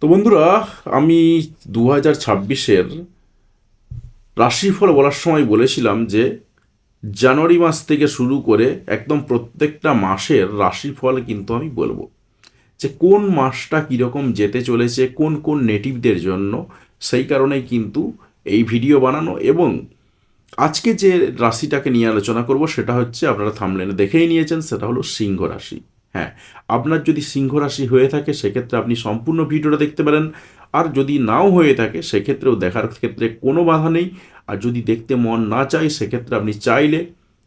তো বন্ধুরা, আমি 2026-এর রাশিফল বলার সময় বলেছিলাম যে জানুয়ারি মাস থেকে শুরু করে একদম প্রত্যেকটা মাসের রাশিফল কিন্তু আমি বলবো যে কোন মাসটা কীরকম যেতে চলেছে কোন কোন নেটিভদের জন্য। সেই কারণেই কিন্তু এই ভিডিও বানানো। এবং আজকে যে রাশিটাকে নিয়ে আলোচনা করব সেটা হচ্ছে, আপনারা থাম্বনেলে দেখেই নিয়েছেন, সেটা হলো সিংহ রাশি। হ্যাঁ, আপনার যদি সিংহ রাশি হয়ে থাকে সেক্ষেত্রে আপনি সম্পূর্ণ ভিডিওটা দেখতে পারেন। আর যদি নাও হয়ে থাকে সেক্ষেত্রেও দেখার ক্ষেত্রে কোনো বাধা নেই। আর যদি দেখতে মন না চায় সেক্ষেত্রে আপনি চাইলে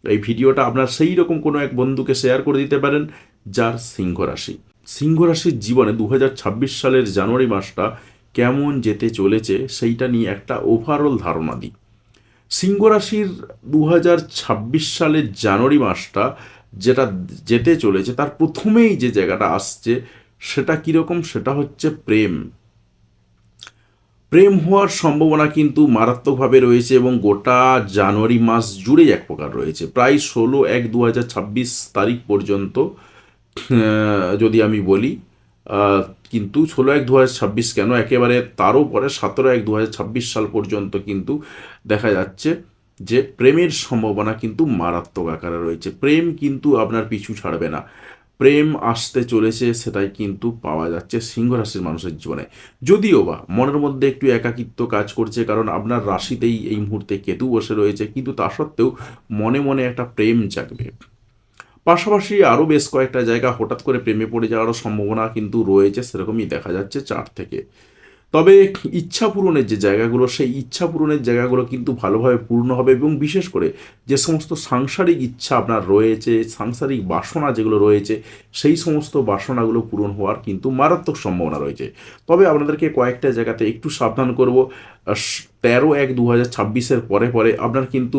এই ভিডিওটা আপনার সেই রকম কোনো এক বন্ধুকে শেয়ার করে দিতে পারেন যার সিংহ রাশি। সিংহ রাশির জীবনে 2026 সালের জানুয়ারি মাসটা কেমন যেতে চলেছে সেইটা নিয়ে একটা ওভারঅল ধারণা দিই। সিংহ রাশির 2026 সালের জানুয়ারি মাসটা যেটা যেতে চলেছে তার প্রথমেই যে জায়গাটা আসছে সেটা কীরকম, সেটা হচ্ছে প্রেম। প্রেম হওয়ার সম্ভাবনা কিন্তু মারাত্মকভাবে রয়েছে এবং গোটা জানুয়ারি মাস জুড়েই এক প্রকার রয়েছে। প্রায় 16/1/2026 পর্যন্ত যদি আমি বলি, কিন্তু 16/1/2026 কেন, একেবারে তারও পরে 17/1/2026 সাল পর্যন্ত কিন্তু দেখা যাচ্ছে যে প্রেমের সম্ভাবনা কিন্তু মারাত্মক আকারে রয়েছে। প্রেম কিন্তু আপনার পিছু ছাড়বে না, প্রেম আসতে চলেছে, সেটাই কিন্তু পাওয়া যাচ্ছে সিংহ রাশির মানুষের জীবনে। যদিও বা মনের মধ্যে একটু একাকিত্ব কাজ করছে, কারণ আপনার রাশিতেই এই মুহূর্তে কেতু বসে রয়েছে, কিন্তু তা সত্ত্বেও মনে মনে একটা প্রেম জাগবে। পাশাপাশি আরও বেশ কয়েকটা জায়গা হঠাৎ করে প্রেমে পড়ে যাওয়ারও সম্ভাবনা কিন্তু রয়েছে, সেরকমই দেখা যাচ্ছে চার্ট থেকে। তবে ইচ্ছা পূরণের যে জায়গাগুলো, সেই ইচ্ছা পূরণের জায়গাগুলো কিন্তু ভালোভাবে পূর্ণ হবে। এবং বিশেষ করে যে সমস্ত সাংসারিক ইচ্ছা আপনার রয়েছে, সাংসারিক বাসনা যেগুলো রয়েছে, সেই সমস্ত বাসনাগুলো পূরণ হওয়ার কিন্তু মারাত্মক সম্ভাবনা রয়েছে। তবে আপনাদেরকে কয়েকটা জায়গাতে একটু সাবধান করব। 13/1/2026-এর পরে পরে আপনার কিন্তু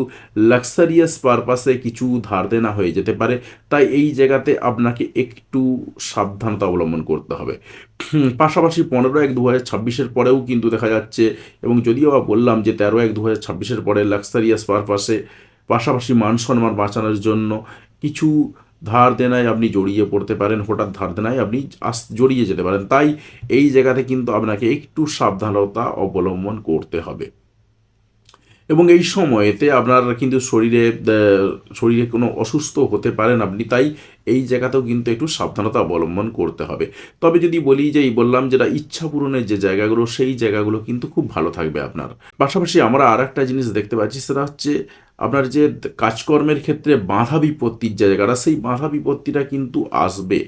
লাক্সারিয়াস পারপাসে কিছু ধার দেনা হয়ে যেতে পারে, তাই এই জায়গাতে আপনাকে একটু সাবধানতা অবলম্বন করতে হবে। পাশাপাশি 15/1/2026-এর পরেও কিন্তু দেখা যাচ্ছে, এবং যদিও বা বললাম যে 13/1/2026-এর পরে লাক্সারিয়াস পারপাসে পাশাপাশি মান সম্মান বাঁচানোর জন্য কিছু ধার দেনায় আপনি জড়িয়ে পড়তে পারেন, হঠাৎ ধার দেনায় আপনি জড়িয়ে যেতে পারেন। তাই এই জায়গাতে কিন্তু আপনাকে একটু সাবধানতা অবলম্বন করতে হবে। এবং এই সময়েতে আপনার কিন্তু শরীরে কোনো অসুস্থ হতে পারেন আপনি, তাই এই জায়গাতেও কিন্তু একটু সাবধানতা অবলম্বন করতে হবে। তবে যদি বলি যে এই বললাম যেটা ইচ্ছা পূরণের যে জায়গাগুলো, সেই জায়গাগুলো কিন্তু খুব ভালো থাকবে আপনার। পাশাপাশি আমরা আর একটা জিনিস দেখতে পাচ্ছি, সেটা হচ্ছে আপনার যে কাজকর্মের ক্ষেত্রে বাধা বিপত্তির জায়গাটা, সেই বাধা বিপত্তিটা কিন্তু আসবে।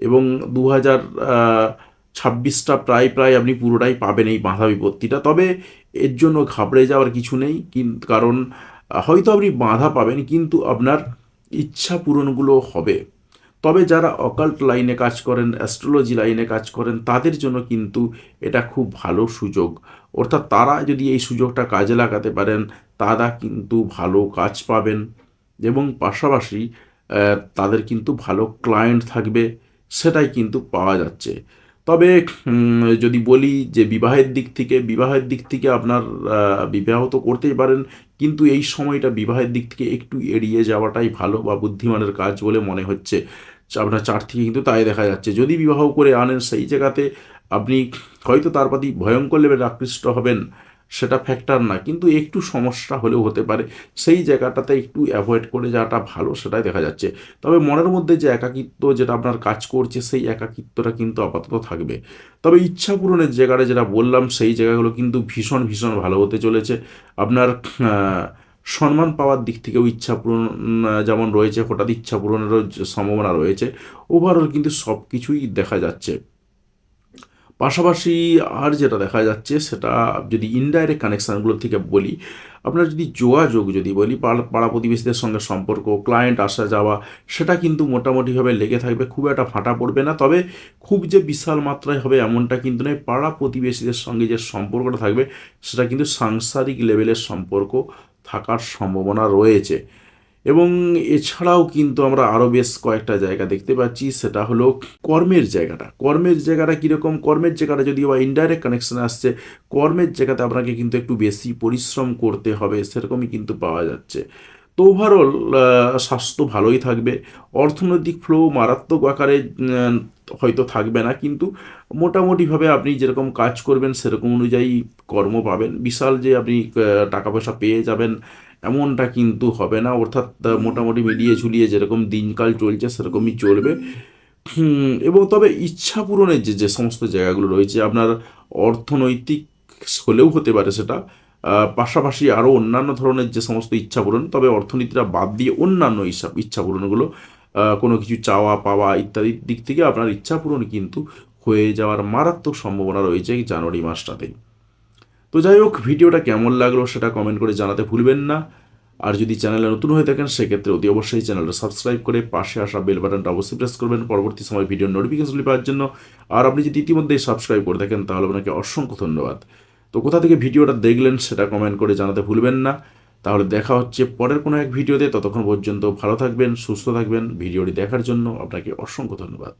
এবং 2026টা প্রায় প্রায় আপনি পুরোটাই পাবেন এই বাধা বিপত্তিটা। তবে এর জন্য ঘাবড়ে যাওয়ার কিছু নেই, কিন্তু কারণ হয়তো আপনি বাধা পাবেন কিন্তু আপনার ইচ্ছা পূরণগুলো হবে। তবে যারা অকাল্ট লাইনে কাজ করেন, অ্যাস্ট্রোলজি লাইনে কাজ করেন, তাদের জন্য কিন্তু এটা খুব ভালো সুযোগ। অর্থাৎ তারা যদি এই সুযোগটা কাজে লাগাতে পারেন, তারা কিন্তু ভালো কাজ পাবেন। এবং পাশাপাশি তাদের কিন্তু ভালো ক্লায়েন্ট থাকবে, সেটাই কিন্তু পাওয়া যাচ্ছে। তবে যদি বলি যে বিবাহের দিক থেকে আপনার বিবাহ তো করতেই পারেন, কিন্তু এই সময়টা বিবাহের দিক থেকে একটু এড়িয়ে যাওয়াটাই ভালো বা বুদ্ধিমানের কাজ বলে মনে হচ্ছে। আপনার চার্ট থেকে কিন্তু তাই দেখা যাচ্ছে। যদি বিবাহ করে আনেন, সেই জায়গাতে আপনি হয়তো তার প্রতি ভয়ঙ্কর লেভেলে আকৃষ্ট হবেন, সেটা ফ্যাক্টর না, কিন্তু একটু সমস্যা হলেও হতে পারে। সেই জায়গাটাতে একটু অ্যাভয়েড করে যাওয়াটা ভালো, সেটাই দেখা যাচ্ছে। তবে মনের মধ্যে যে একাকিত্ব যেটা আপনার কাজ করছে, সেই একাকিত্বটা কিন্তু আপাতত থাকবে। তবে ইচ্ছা পূরণের জায়গাটা যেটা বললাম, সেই জায়গাগুলো কিন্তু ভীষণ ভীষণ ভালো হতে চলেছে। আপনার সম্মান পাওয়ার দিক থেকেও ইচ্ছা পূরণ যেমন রয়েছে, হঠাৎ ইচ্ছা পূরণেরও সম্ভাবনা রয়েছে। ওভারঅল কিন্তু সব কিছুই দেখা যাচ্ছে। পাশাপাশি আর যেটা দেখা যাচ্ছে, সেটা যদি ইনডাইরেক্ট কানেকশানগুলো থেকে বলি, আপনার যদি যোগাযোগ যদি বলি, পাড়া প্রতিবেশীদের সঙ্গে সম্পর্ক, ক্লায়েন্ট আসা যাওয়া, সেটা কিন্তু মোটামুটিভাবে লেগে থাকবে, খুব একটা ফাটা পড়বে না। তবে খুব যে বিশাল মাত্রায় হবে এমনটা কিন্তু নয়। পাড়া প্রতিবেশীদের সঙ্গে যে সম্পর্কটা থাকবে, সেটা কিন্তু সাংসারিক লেভেলের সম্পর্ক থাকার সম্ভাবনা রয়েছে। এবং এছাড়াও কিন্তু আমরা আরও বেশ কয়েকটা জায়গা দেখতে পাচ্ছি, সেটা হলো কর্মের জায়গাটা কীরকম, কর্মের জায়গাটা যদিও বা ইনডাইরেক্ট কানেকশান আসছে, কর্মের জায়গাতে আপনাকে কিন্তু একটু বেশি পরিশ্রম করতে হবে, সেরকমই কিন্তু পাওয়া যাচ্ছে। তো ওভারঅল স্বাস্থ্য ভালোই থাকবে। অর্থনৈতিক ফ্লো মারাত্মক আকারে হয়তো থাকবে না, কিন্তু মোটামুটিভাবে আপনি যেরকম কাজ করবেন সেরকম অনুযায়ী কর্ম পাবেন। বিশাল যে আপনি টাকা পয়সা পেয়ে যাবেন এমনটা কিন্তু হবে না। অর্থাৎ মোটামুটি মিলিয়ে ঝুলিয়ে যেরকম দিনকাল চলছে সেরকমই চলবে। এবং তবে ইচ্ছা পূরণের যে সমস্ত জায়গাগুলো রয়েছে আপনার অর্থনৈতিক হলেও হতে পারে সেটা, পাশাপাশি আরও অন্যান্য ধরনের যে সমস্ত ইচ্ছা পূরণ, তবে অর্থনীতিটা বাদ দিয়ে অন্যান্য ইচ্ছা পূরণগুলো, কোনো কিছু চাওয়া পাওয়া ইত্যাদির দিক থেকে আপনার ইচ্ছা পূরণ কিন্তু হয়ে যাওয়ার মারাত্মক সম্ভাবনা রয়েছে এই জানুয়ারি মাসটাতেই। তো যাই হোক, ভিডিওটা কেমন লাগলো সেটা কমেন্ট করে জানাতে ভুলবেন না। আর যদি চ্যানেলে নতুন হয়ে থাকেন সেক্ষেত্রে অতি অবশ্যই চ্যানেলটা সাবস্ক্রাইব করে পাশে আসা বেল বাটনটা অবশ্যই প্রেস করবেন পরবর্তী সময় ভিডিওর নোটিফিকেশন পাওয়ার জন্য। আর আপনি যদি ইতিমধ্যেই সাবস্ক্রাইব করে থাকেন তাহলে আপনাকে অসংখ্য ধন্যবাদ। তো কোথা থেকে ভিডিওটা দেখলেন সেটা কমেন্ট করে জানাতে ভুলবেন না। তাহলে দেখা হচ্ছে পরের কোনো এক ভিডিওতে। ততক্ষণ পর্যন্ত ভালো থাকবেন, সুস্থ থাকবেন। ভিডিওটি দেখার জন্য আপনাকে অসংখ্য ধন্যবাদ।